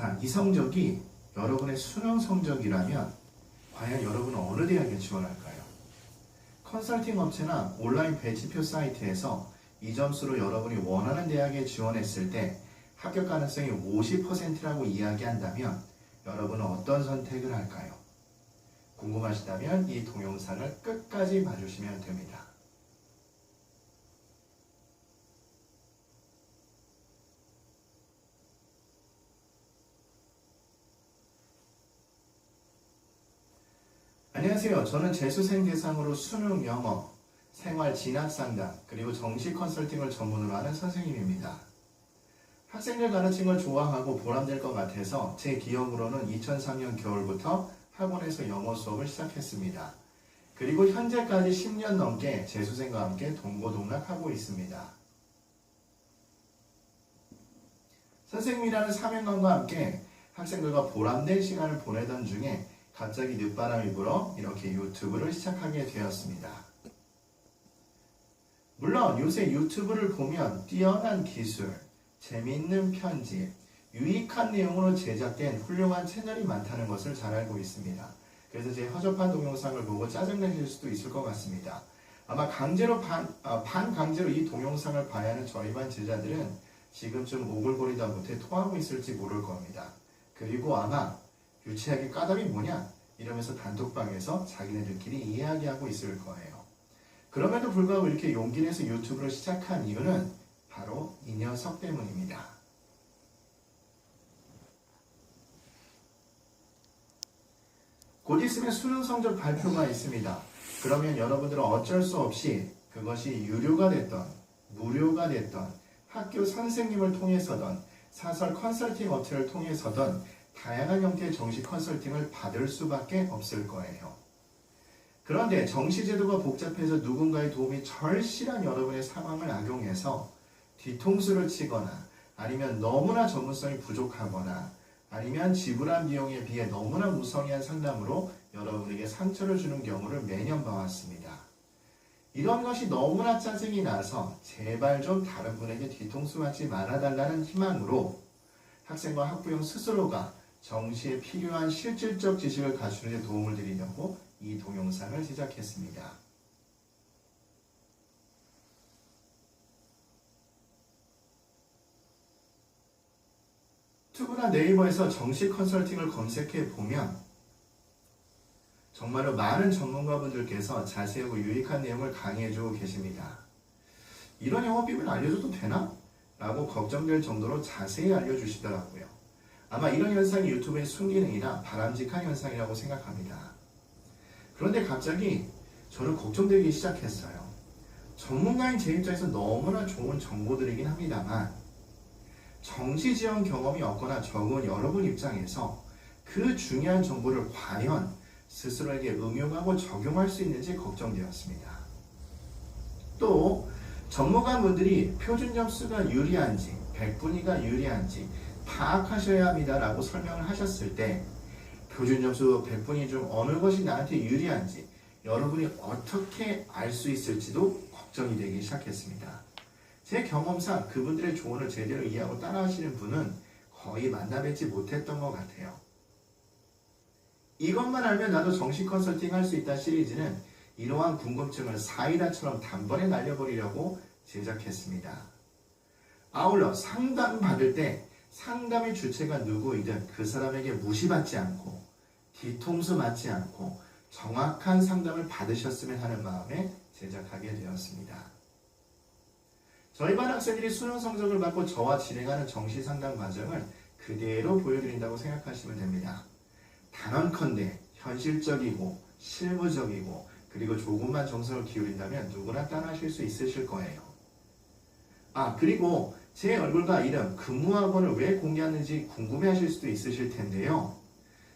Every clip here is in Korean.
자, 이 성적이 여러분의 수능 성적이라면 과연 여러분은 어느 대학에 지원할까요? 컨설팅 업체나 온라인 배치표 사이트에서 이 점수로 여러분이 원하는 대학에 지원했을 때 합격 가능성이 50%라고 이야기한다면 여러분은 어떤 선택을 할까요? 궁금하시다면 이 동영상을 끝까지 봐주시면 됩니다. 안녕하세요. 저는 재수생 대상으로 수능 영어, 생활 진학 상담, 그리고 정시 컨설팅을 전문으로 하는 선생님입니다. 학생들 가르친 걸 좋아하고 보람될 것 같아서 제 기억으로는 2003년 겨울부터 학원에서 영어 수업을 시작했습니다. 그리고 현재까지 10년 넘게 재수생과 함께 동고동락하고 있습니다. 선생님이라는 사명감과 함께 학생들과 보람된 시간을 보내던 중에 갑자기 늦바람이 불어 이렇게 유튜브를 시작하게 되었습니다. 물론 요새 유튜브를 보면 뛰어난 기술, 재미있는 편집, 유익한 내용으로 제작된 훌륭한 채널이 많다는 것을 잘 알고 있습니다. 그래서 제 허접한 동영상을 보고 짜증내실 수도 있을 것 같습니다. 아마 반강제로 이 동영상을 봐야 하는 저희 반 제자들은 지금쯤 오글거리다 못해 토하고 있을지 모를 겁니다. 그리고 아마 유치하게 까닭이 뭐냐? 이러면서 단톡방에서 자기네들끼리 이야기하고 있을 거예요. 그럼에도 불구하고 이렇게 용기 내서 유튜브를 시작한 이유는 바로 이 녀석 때문입니다. 곧 있으면 수능 성적 발표가 있습니다. 그러면 여러분들은 어쩔 수 없이 그것이 유료가 됐던, 무료가 됐던, 학교 선생님을 통해서든, 사설 컨설팅 업체를 통해서든 다양한 형태의 정시 컨설팅을 받을 수밖에 없을 거예요. 그런데 정시 제도가 복잡해서 누군가의 도움이 절실한 여러분의 상황을 악용해서 뒤통수를 치거나 아니면 너무나 전문성이 부족하거나 아니면 지불한 비용에 비해 너무나 무성의한 상담으로 여러분에게 상처를 주는 경우를 매년 봐왔습니다. 이런 것이 너무나 짜증이 나서 제발 좀 다른 분에게 뒤통수 맞지 말아달라는 희망으로 학생과 학부형 스스로가 정시에 필요한 실질적 지식을 갖추는 데 도움을 드리려고 이 동영상을 제작했습니다. 유튜브나 네이버에서 정시 컨설팅을 검색해 보면 정말로 많은 전문가분들께서 자세하고 유익한 내용을 강의해주고 계십니다. 이런 영업비밀 알려줘도 되나? 라고 걱정될 정도로 자세히 알려주시더라고요. 아마 이런 현상이 유튜브의 순기능이나 바람직한 현상이라고 생각합니다. 그런데 갑자기 저는 걱정되기 시작했어요. 전문가인 제 입장에서 너무나 좋은 정보들이긴 합니다만 정시 지원 경험이 없거나 적은 여러분 입장에서 그 중요한 정보를 과연 스스로에게 응용하고 적용할 수 있는지 걱정되었습니다. 또 전문가분들이 표준 점수가 유리한지 100분위가 유리한지 파악하셔야 합니다 라고 설명을 하셨을 때 표준 점수 100분위 중 어느 것이 나한테 유리한지 여러분이 어떻게 알 수 있을지도 걱정이 되기 시작했습니다. 제 경험상 그분들의 조언을 제대로 이해하고 따라하시는 분은 거의 만나뵙지 못했던 것 같아요. 이것만 알면 나도 정시 컨설팅 할 수 있다 시리즈는 이러한 궁금증을 사이다처럼 단번에 날려버리려고 제작했습니다. 아울러 상담받을 때 상담의 주체가 누구이든 그 사람에게 무시받지 않고 뒤통수 맞지 않고 정확한 상담을 받으셨으면 하는 마음에 제작하게 되었습니다. 저희 반 학생들이 수능 성적을 받고 저와 진행하는 정시 상담 과정을 그대로 보여드린다고 생각하시면 됩니다. 단언컨대 현실적이고 실무적이고 그리고 조금만 정성을 기울인다면 누구나 따라하실 수 있으실 거예요. 그리고 제 얼굴과 이름, 근무학원을 왜 공개하는지 궁금해하실 수도 있으실 텐데요.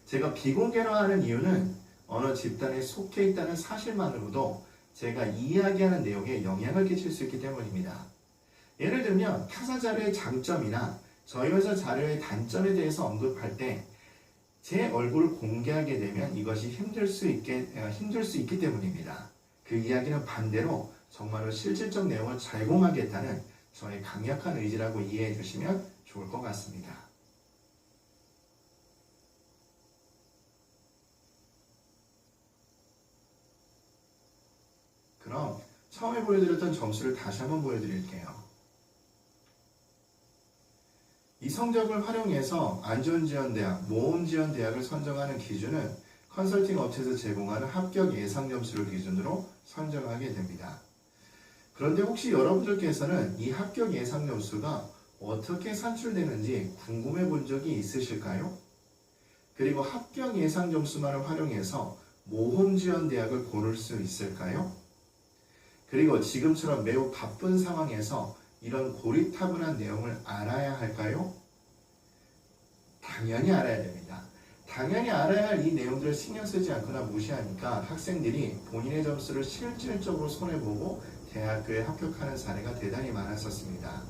제가 비공개로 하는 이유는 어느 집단에 속해 있다는 사실만으로도 제가 이야기하는 내용에 영향을 끼칠 수 있기 때문입니다. 예를 들면 타사 자료의 장점이나 저희 회사 자료의 단점에 대해서 언급할 때 제 얼굴을 공개하게 되면 이것이 힘들 수 있기 때문입니다. 그 이야기는 반대로 정말로 실질적 내용을 제공하겠다는 저의 강력한 의지라고 이해해 주시면 좋을 것 같습니다. 처음에 보여드렸던 점수를 다시 한번 보여드릴게요. 이 성적을 활용해서 안전지원대학, 모험지원대학을 선정하는 기준은 컨설팅 업체에서 제공하는 합격 예상 점수를 기준으로 선정하게 됩니다. 그런데 혹시 여러분들께서는 이 합격 예상 점수가 어떻게 산출되는지 궁금해 본 적이 있으실까요? 그리고 합격 예상 점수만을 활용해서 모험지원대학을 고를 수 있을까요? 그리고 지금처럼 매우 바쁜 상황에서 이런 고리타분한 내용을 알아야 할까요? 당연히 알아야 됩니다. 당연히 알아야 할 이 내용들을 신경 쓰지 않거나 무시하니까 학생들이 본인의 점수를 실질적으로 손해보고 대학교에 합격하는 사례가 대단히 많았었습니다.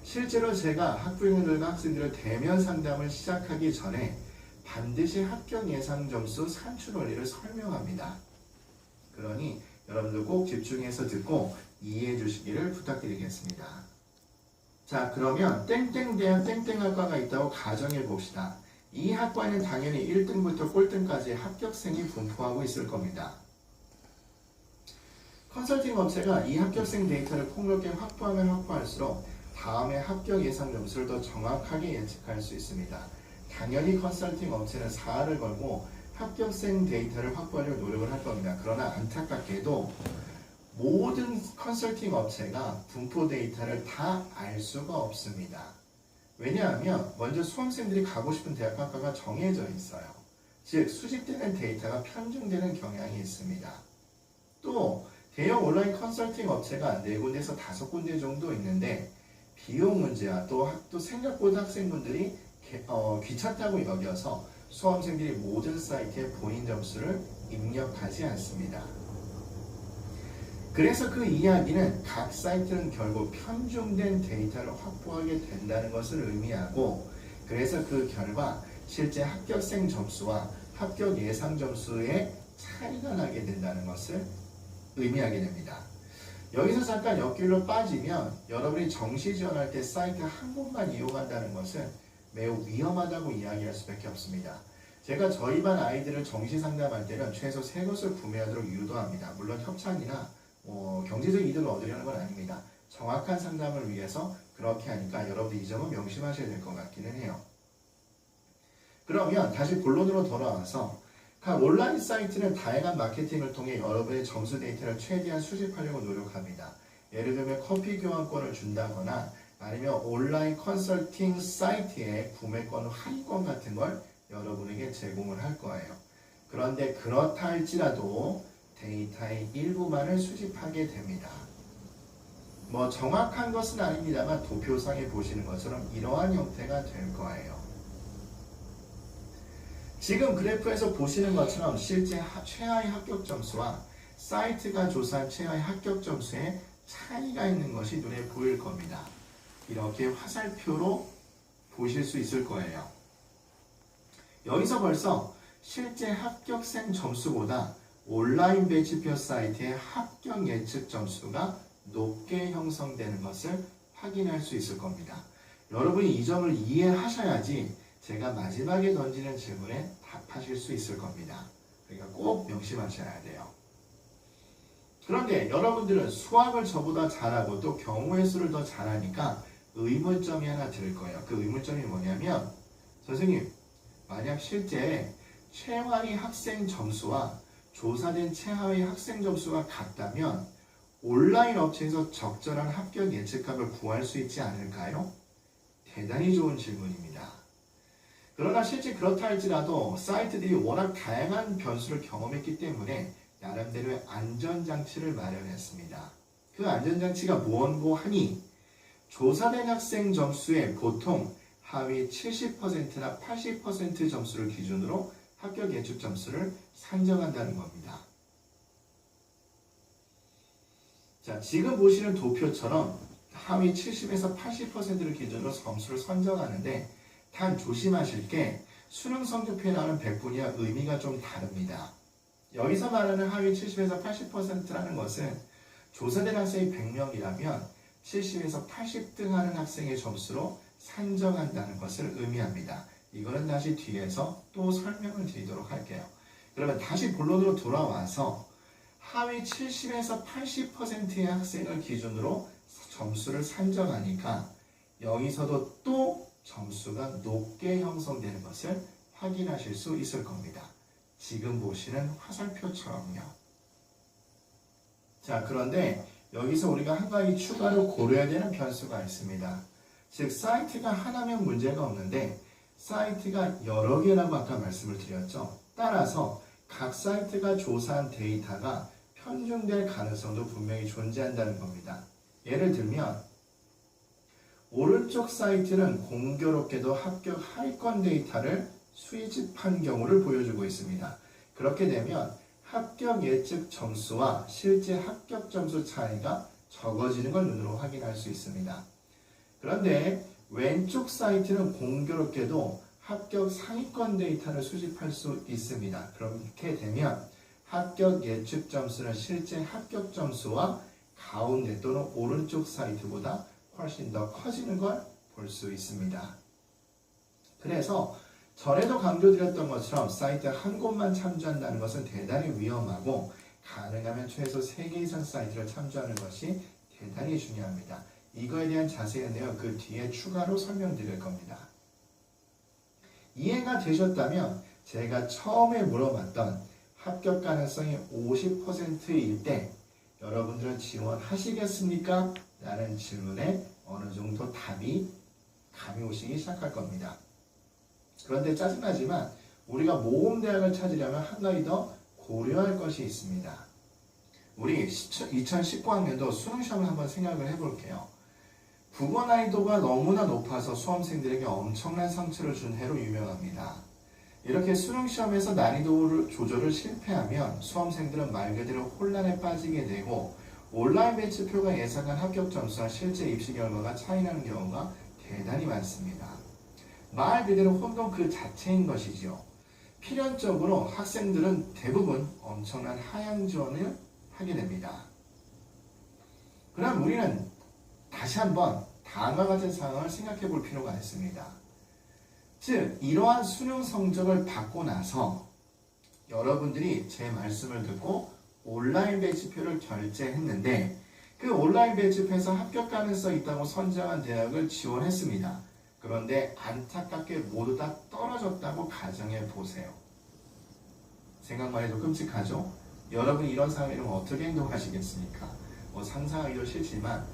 실제로 제가 학부형들과 학생들을 대면 상담을 시작하기 전에 반드시 합격 예상 점수 산출 원리를 설명합니다. 그러니 여러분들 꼭 집중해서 듣고 이해해 주시기를 부탁드리겠습니다. 자, 그러면 땡땡대학 땡땡학과가 있다고 가정해 봅시다. 이 학과에는 당연히 1등부터 꼴등까지 합격생이 분포하고 있을 겁니다. 컨설팅 업체가 이 합격생 데이터를 폭넓게 확보하면 확보할수록 다음에 합격 예상 점수를 더 정확하게 예측할 수 있습니다. 당연히 컨설팅 업체는 사활을 걸고 합격생 데이터를 확보하려고 노력을 할 겁니다. 그러나 안타깝게도 모든 컨설팅 업체가 분포 데이터를 다 알 수가 없습니다. 왜냐하면 먼저 수험생들이 가고 싶은 대학 학과가 정해져 있어요. 즉 수집되는 데이터가 편중되는 경향이 있습니다. 또 대형 온라인 컨설팅 업체가 4군데에서 5군데 정도 있는데 비용 문제와 또 생각보다 학생분들이 귀찮다고 여겨서 수험생들이 모든 사이트에 본인 점수를 입력하지 않습니다. 그래서 그 이야기는 각 사이트는 결국 편중된 데이터를 확보하게 된다는 것을 의미하고, 그래서 그 결과 실제 합격생 점수와 합격 예상 점수의 차이가 나게 된다는 것을 의미하게 됩니다. 여기서 잠깐 옆길로 빠지면 여러분이 정시 지원할 때 사이트 한 곳만 이용한다는 것은 매우 위험하다고 이야기할 수밖에 없습니다. 제가 저희 반 아이들을 정시 상담할 때는 최소 3곳을 구매하도록 유도합니다. 물론 협찬이나 경제적 이득을 얻으려는 건 아닙니다. 정확한 상담을 위해서 그렇게 하니까 여러분들 이 점은 명심하셔야 될 것 같기는 해요. 그러면 다시 본론으로 돌아와서 각 온라인 사이트는 다양한 마케팅을 통해 여러분의 점수 데이터를 최대한 수집하려고 노력합니다. 예를 들면 커피 교환권을 준다거나 아니면 온라인 컨설팅 사이트의 구매권 할인권 같은 걸 여러분에게 제공을 할 거예요. 그런데 그렇다 할지라도 데이터의 일부만을 수집하게 됩니다. 정확한 것은 아닙니다만 도표상에 보시는 것처럼 이러한 형태가 될 거예요. 지금 그래프에서 보시는 것처럼 실제 최하위 합격 점수와 사이트가 조사한 최하위 합격 점수에 차이가 있는 것이 눈에 보일 겁니다. 이렇게 화살표로 보실 수 있을 거예요. 여기서 벌써 실제 합격생 점수보다 온라인 배치표 사이트의 합격 예측 점수가 높게 형성되는 것을 확인할 수 있을 겁니다. 여러분이 이 점을 이해하셔야지 제가 마지막에 던지는 질문에 답하실 수 있을 겁니다. 그러니까 꼭 명심하셔야 돼요. 그런데 여러분들은 수학을 저보다 잘하고 또 경우의 수를 더 잘하니까 의문점이 하나 들 거예요. 그 의문점이 뭐냐면, 선생님, 만약 실제 최하위 학생 점수와 조사된 최하위 학생 점수가 같다면 온라인 업체에서 적절한 합격 예측값을 구할 수 있지 않을까요? 대단히 좋은 질문입니다. 그러나 실제 그렇다 할지라도 사이트들이 워낙 다양한 변수를 경험했기 때문에 나름대로의 안전장치를 마련했습니다. 그 안전장치가 무엇고 하니 조사된 학생 점수의 보통 하위 70%나 80% 점수를 기준으로 합격 예측 점수를 산정한다는 겁니다. 자, 지금 보시는 도표처럼 하위 70에서 80%를 기준으로 점수를 선정하는데 단 조심하실 게 수능 성적표에 나오는 100분위와 의미가 좀 다릅니다. 여기서 말하는 하위 70에서 80%라는 것은 조사된 학생이 100명이라면 70에서 80등 하는 학생의 점수로 산정한다는 것을 의미합니다. 이거는 다시 뒤에서 또 설명을 드리도록 할게요. 그러면 다시 본론으로 돌아와서 하위 70에서 80%의 학생을 기준으로 점수를 산정하니까 여기서도 또 점수가 높게 형성되는 것을 확인하실 수 있을 겁니다. 지금 보시는 화살표처럼요. 자, 그런데 여기서 우리가 한 가지 추가로 고려해야 되는 변수가 있습니다. 즉, 사이트가 하나면 문제가 없는데 사이트가 여러 개라고 아까 말씀을 드렸죠. 따라서 각 사이트가 조사한 데이터가 편중될 가능성도 분명히 존재한다는 겁니다. 예를 들면 오른쪽 사이트는 공교롭게도 합격 하위권 데이터를 수집한 경우를 보여주고 있습니다. 그렇게 되면 합격 예측 점수와 실제 합격 점수 차이가 적어지는 걸 눈으로 확인할 수 있습니다. 그런데 왼쪽 사이트는 공교롭게도 합격 상위권 데이터를 수집할 수 있습니다. 그렇게 되면 합격 예측 점수는 실제 합격 점수와 가운데 또는 오른쪽 사이트보다 훨씬 더 커지는 걸 볼 수 있습니다. 그래서 전에도 강조드렸던 것처럼 사이트 한 곳만 참조한다는 것은 대단히 위험하고 가능하면 최소 3개 이상 사이트를 참조하는 것이 대단히 중요합니다. 이거에 대한 자세한 내용 그 뒤에 추가로 설명드릴 겁니다. 이해가 되셨다면 제가 처음에 물어봤던 합격 가능성이 50%일 때 여러분들은 지원하시겠습니까? 라는 질문에 어느 정도 답이 감이 오시기 시작할 겁니다. 그런데 짜증나지만 우리가 모범대학을 찾으려면 한 가지 더 고려할 것이 있습니다. 우리 2019학년도 수능시험을 한번 생각을 해볼게요. 국어 난이도가 너무나 높아서 수험생들에게 엄청난 상처를 준 해로 유명합니다. 이렇게 수능시험에서 난이도 조절을 실패하면 수험생들은 말 그대로 혼란에 빠지게 되고 온라인 배치표가 예상한 합격 점수와 실제 입시 결과가 차이나는 경우가 대단히 많습니다. 말 그대로 혼돈 그 자체인 것이지요. 필연적으로 학생들은 대부분 엄청난 하향 지원을 하게 됩니다. 그럼 우리는 다시 한번 다음과 같은 상황을 생각해 볼 필요가 있습니다. 즉, 이러한 수능 성적을 받고 나서 여러분들이 제 말씀을 듣고 온라인 배치표를 결제했는데 그 온라인 배치표에서 합격 가능성이 있다고 선정한 대학을 지원했습니다. 그런데 안타깝게 모두 다 떨어졌다고 가정해 보세요. 생각만 해도 끔찍하죠? 여러분이 이런 상황이면 어떻게 행동하시겠습니까? 상상하기도 싫지만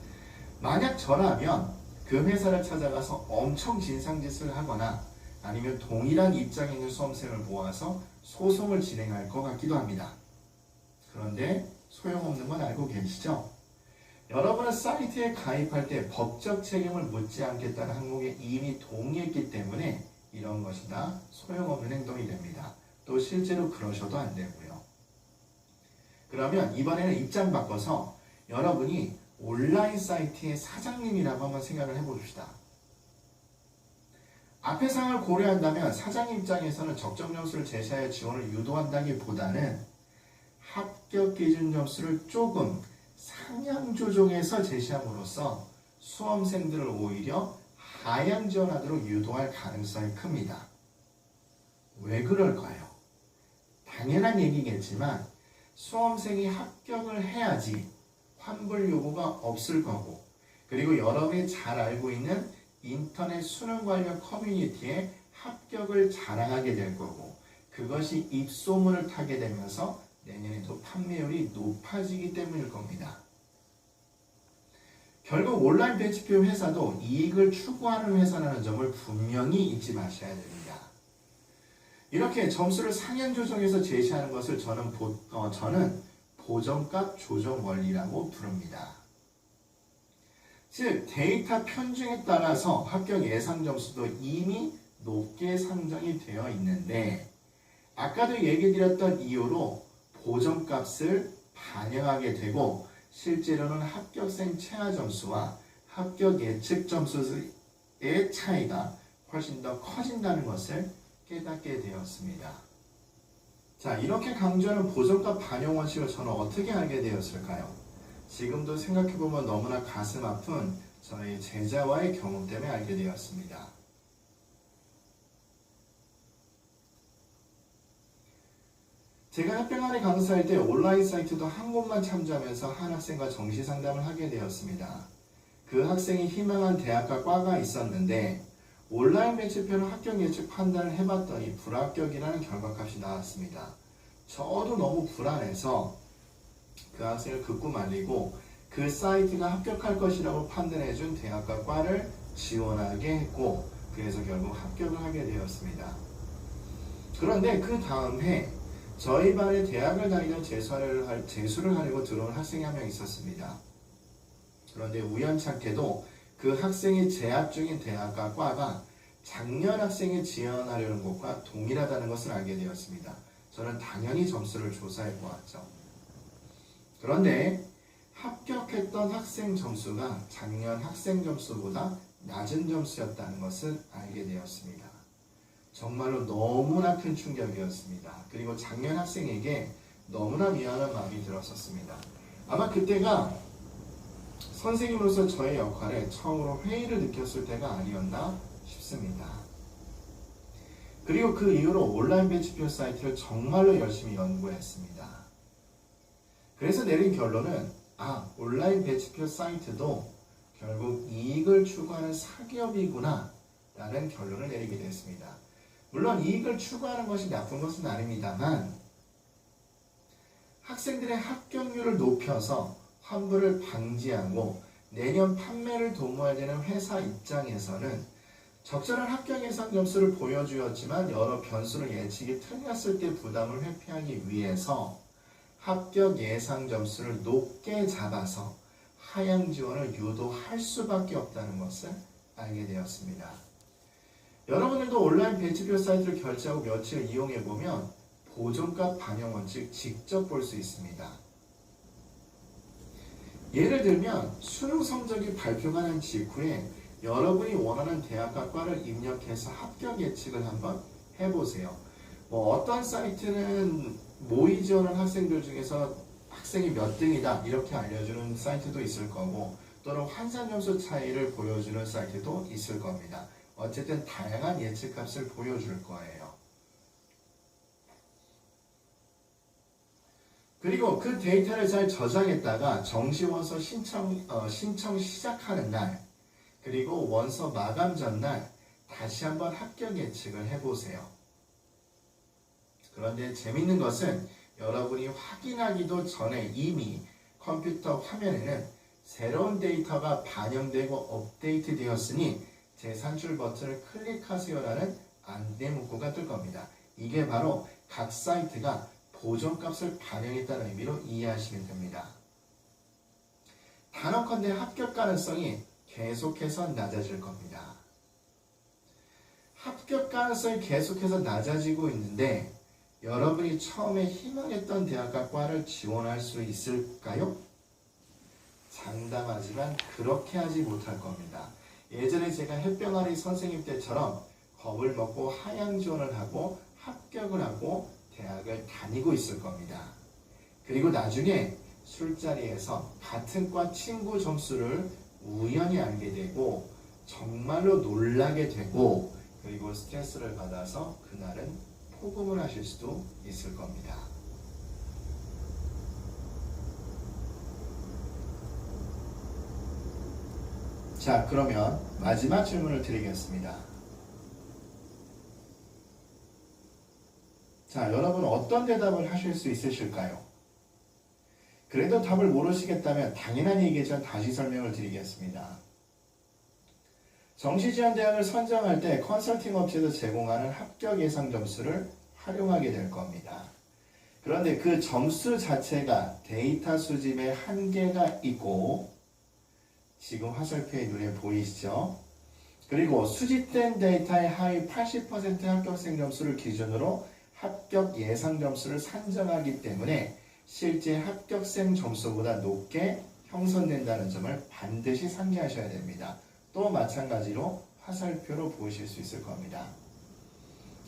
만약 저라면 그 회사를 찾아가서 엄청 진상짓을 하거나 아니면 동일한 입장에 있는 수험생을 모아서 소송을 진행할 것 같기도 합니다. 그런데 소용없는 건 알고 계시죠? 여러분은 사이트에 가입할 때 법적 책임을 묻지 않겠다는 항목에 이미 동의했기 때문에 이런 것이 다 소용없는 행동이 됩니다. 또 실제로 그러셔도 안 되고요. 그러면 이번에는 입장 바꿔서 여러분이 온라인 사이트의 사장님이라고 한번 생각을 해봅시다. 앞의 상황을 고려한다면 사장님 입장에서는 적정 점수를 제시하여 지원을 유도한다기보다는 합격 기준 점수를 조금 상향 조정해서 제시함으로써 수험생들을 오히려 하향 지원하도록 유도할 가능성이 큽니다. 왜 그럴까요? 당연한 얘기겠지만 수험생이 합격을 해야지 환불 요구가 없을 거고, 그리고 여러분이 잘 알고 있는 인터넷 수능 관련 커뮤니티에 합격을 자랑하게 될 거고, 그것이 입소문을 타게 되면서 내년에도 판매율이 높아지기 때문일 겁니다. 결국 온라인 배치표 회사도 이익을 추구하는 회사라는 점을 분명히 잊지 마셔야 됩니다. 이렇게 점수를 상향 조정해서 제시하는 것을 저는 보정값 조정 원리라고 부릅니다. 즉, 데이터 편중에 따라서 합격 예상 점수도 이미 높게 산정이 되어 있는데 아까도 얘기 드렸던 이유로 보정값을 반영하게 되고 실제로는 합격생 최하 점수와 합격 예측 점수의 차이가 훨씬 더 커진다는 것을 깨닫게 되었습니다. 자, 이렇게 강조하는 보정값 반영 원칙을 저는 어떻게 알게 되었을까요? 지금도 생각해보면 너무나 가슴 아픈 저희 제자와의 경험 때문에 알게 되었습니다. 제가 햇병아리 강사할 때 온라인 사이트도 한 곳만 참조하면서 한 학생과 정시 상담을 하게 되었습니다. 그 학생이 희망한 대학과 과가 있었는데 온라인 매치표로 합격 예측 판단을 해봤더니 불합격이라는 결과값이 나왔습니다. 저도 너무 불안해서 그 학생을 극구 말리고 그 사이트가 합격할 것이라고 판단해준 대학과 과를 지원하게 했고 그래서 결국 합격을 하게 되었습니다. 그런데 그 다음 해 저희 반에 대학을 다니던 재수를 하려고 들어온 학생이 한 명 있었습니다. 그런데 우연찮게도 그 학생이 재학 중인 대학과 과가 작년 학생이 지원하려는 곳과 동일하다는 것을 알게 되었습니다. 저는 당연히 점수를 조사해 보았죠. 그런데 합격했던 학생 점수가 작년 학생 점수보다 낮은 점수였다는 것을 알게 되었습니다. 정말로 너무나 큰 충격이었습니다. 그리고 작년 학생에게 너무나 미안한 마음이 들었었습니다. 아마 그때가 선생님으로서 저의 역할에 처음으로 회의를 느꼈을 때가 아니었나 싶습니다. 그리고 그 이후로 온라인 배치표 사이트를 정말로 열심히 연구했습니다. 그래서 내린 결론은 온라인 배치표 사이트도 결국 이익을 추구하는 사기업이구나 라는 결론을 내리게 됐습니다. 물론 이익을 추구하는 것이 나쁜 것은 아닙니다만 학생들의 합격률을 높여서 환불을 방지하고 내년 판매를 도모해야 되는 회사 입장에서는 적절한 합격 예상 점수를 보여주었지만 여러 변수로 예측이 틀렸을 때 부담을 회피하기 위해서 합격 예상 점수를 높게 잡아서 하향 지원을 유도할 수밖에 없다는 것을 알게 되었습니다. 여러분들도 온라인 배치표 사이트를 결제하고 며칠 이용해보면 보존값 반영 원칙 직접 볼 수 있습니다. 예를 들면 수능 성적이 발표가 난 직후에 여러분이 원하는 대학과 과를 입력해서 합격 예측을 한번 해보세요. 어떤 사이트는 모의 지원한 학생들 중에서 학생이 몇 등이다 이렇게 알려주는 사이트도 있을 거고 또는 환산 점수 차이를 보여주는 사이트도 있을 겁니다. 어쨌든 다양한 예측값을 보여줄 거예요. 그리고 그 데이터를 잘 저장했다가 정시원서 신청 시작하는 날 그리고 원서 마감 전날 다시 한번 합격 예측을 해보세요. 그런데 재밌는 것은 여러분이 확인하기도 전에 이미 컴퓨터 화면에는 새로운 데이터가 반영되고 업데이트 되었으니 재산출 버튼을 클릭하세요라는 안내 문구가 뜰 겁니다. 이게 바로 각 사이트가 보존값을 반영했다는 의미로 이해하시면 됩니다. 단언컨대 합격 가능성이 계속해서 낮아질 겁니다. 합격 가능성이 계속해서 낮아지고 있는데 여러분이 처음에 희망했던 대학과 과를 지원할 수 있을까요? 장담하지만 그렇게 하지 못할 겁니다. 예전에 제가 햇병아리 선생님 때처럼 겁을 먹고 하향 지원을 하고 합격을 하고 대학을 다니고 있을 겁니다. 그리고 나중에 술자리에서 같은 과 친구 점수를 우연히 알게 되고 정말로 놀라게 되고 그리고 스트레스를 받아서 그날은 포금을 하실 수도 있을 겁니다. 자, 그러면 마지막 질문을 드리겠습니다. 자, 여러분 어떤 대답을 하실 수 있으실까요? 그래도 답을 모르시겠다면 당연한 얘기지만 다시 설명을 드리겠습니다. 정시지원대학을 선정할 때 컨설팅 업체에서 제공하는 합격 예상 점수를 활용하게 될 겁니다. 그런데 그 점수 자체가 데이터 수집에 한계가 있고 지금 화살표에 눈에 보이시죠? 그리고 수집된 데이터의 하위 80% 합격생 점수를 기준으로 합격 예상 점수를 산정하기 때문에 실제 합격생 점수보다 높게 형성된다는 점을 반드시 상기하셔야 됩니다. 또 마찬가지로 화살표로 보실 수 있을 겁니다.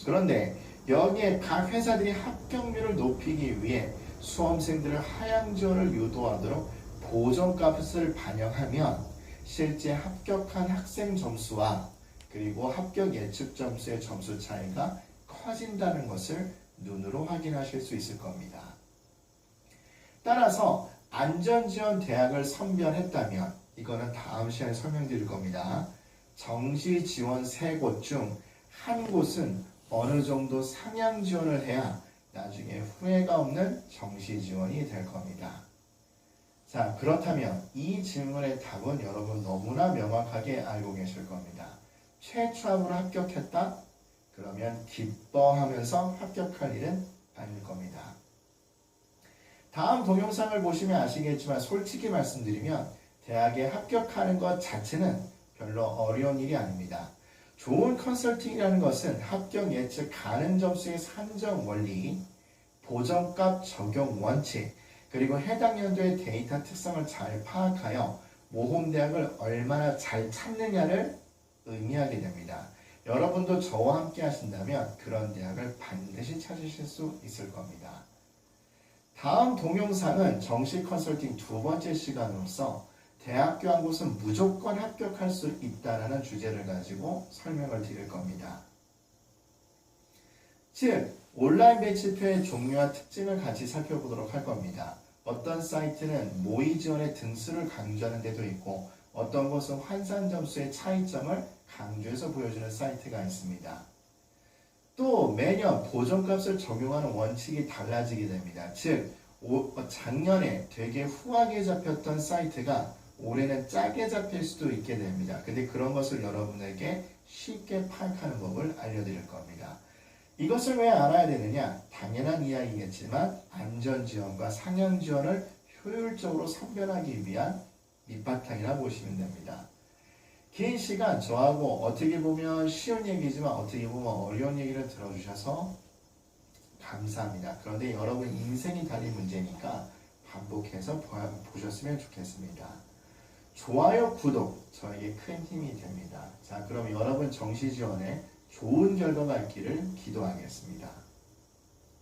그런데 여기에 각 회사들이 합격률을 높이기 위해 수험생들을 하향 지원을 유도하도록 보존값을 반영하면 실제 합격한 학생 점수와 그리고 합격 예측 점수의 점수 차이가 커진다는 것을 눈으로 확인하실 수 있을 겁니다. 따라서 안전지원 대학을 선별했다면 이거는 다음 시간에 설명드릴 겁니다. 정시지원 3곳 중 한 곳은 어느 정도 상향 지원을 해야 나중에 후회가 없는 정시지원이 될 겁니다. 자, 그렇다면 이 질문의 답은 여러분 너무나 명확하게 알고 계실 겁니다. 최초합으로 합격했다? 그러면 기뻐하면서 합격할 일은 아닐 겁니다. 다음 동영상을 보시면 아시겠지만 솔직히 말씀드리면 대학에 합격하는 것 자체는 별로 어려운 일이 아닙니다. 좋은 컨설팅이라는 것은 합격 예측 가능 점수의 산정 원리, 보정값 적용 원칙, 그리고 해당 연도의 데이터 특성을 잘 파악하여 모험대학을 얼마나 잘 찾느냐를 의미하게 됩니다. 여러분도 저와 함께 하신다면 그런 대학을 반드시 찾으실 수 있을 겁니다. 다음 동영상은 정시 컨설팅 2번째 시간으로서 대학교 한 곳은 무조건 합격할 수 있다는 주제를 가지고 설명을 드릴 겁니다. 즉, 온라인 배치표의 종류와 특징을 같이 살펴보도록 할 겁니다. 어떤 사이트는 모의 지원의 등수를 강조하는 데도 있고 어떤 곳은 환산 점수의 차이점을 강조해서 보여주는 사이트가 있습니다. 또 매년 보정값을 적용하는 원칙이 달라지게 됩니다. 즉, 작년에 되게 후하게 잡혔던 사이트가 올해는 짜게 잡힐 수도 있게 됩니다. 근데 그런 것을 여러분에게 쉽게 파악하는 법을 알려드릴 겁니다. 이것을 왜 알아야 되느냐? 당연한 이야기겠지만 안전지원과 상향지원을 효율적으로 선별하기 위한 밑바탕이라 보시면 됩니다. 긴 시간 저하고 어떻게 보면 쉬운 얘기지만 어떻게 보면 어려운 얘기를 들어주셔서 감사합니다. 그런데 여러분 인생이 달린 문제니까 반복해서 보셨으면 좋겠습니다. 좋아요, 구독 저에게 큰 힘이 됩니다. 자, 그럼 여러분 정시지원에 좋은 결과가 있기를 기도하겠습니다.